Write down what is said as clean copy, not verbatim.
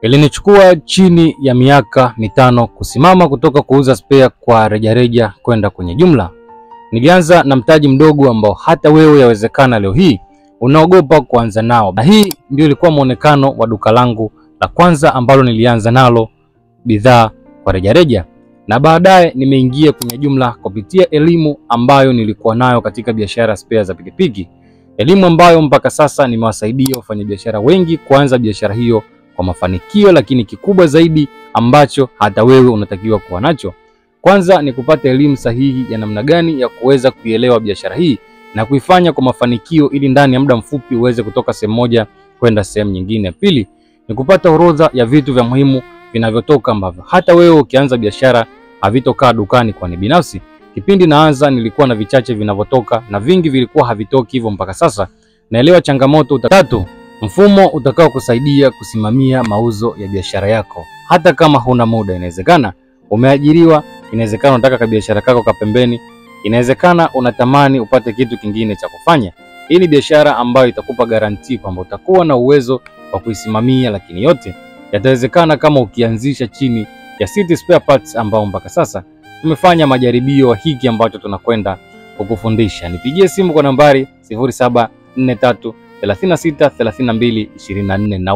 Ilinichukua chini ya miaka mitano kusimama kutoka kuuza spare kwa rejareja kwenda kwenye jumla. Nilianza na mtaji mdogo ambao hata wewe yawezekana leo hii unaogopa kuanza nao. Na hii ndio ilikuwa muonekano wa duka langu la kwanza ambalo nilianza nalo bidhaa kwa rejareja. Na baadaye nimeingia kwenye jumla kupitia elimu ambayo nilikuwa nayo katika biashara spare za pikipiki. Elimu ambayo mpaka sasa nimewasaidia wafanyabiashara wengi kuanza biashara hiyo kwa mafanikio, lakini kikubwa zaidi ambacho hata wewe unatakiwa kuwa nacho, kwanza ni kupata elimu sahihi ya namna gani ya kuweza kuielewa biashara hii na kuifanya kwa mafanikio, ili ndani ya muda mfupi uweze kutoka sehemu moja kwenda sehemu nyingine. Pili ni kupata orodha ya vitu vya muhimu vinavyotoka ambavyo hata wewe ukianza biashara havitokaa dukani, kwani binafsi kipindi naanza nilikuwa na vichache vinavyotoka na vingi vilikuwa havitoki, hivyo mpaka sasa naelewa changamoto. Tatu, mfumo utakao kusaidia kusimamia mauzo ya biashara yako hata kama huna muda. Inawezekana umeajiriwa, inawezekana unataka biashara yako ka pembeni, inawezekana unatamani upate kitu kingine cha kufanya. Hii ni biashara ambayo itakupa garanti kwamba utakuwa na uwezo wa kuisimamia, lakini yote yatawezekana kama ukianzisha chini ya City Spare Parts ambao mpaka sasa tumefanya majaribio hiki ambacho tunakwenda kukufundisha. Nipigie simu kwa nambari 0743 36 32 24 na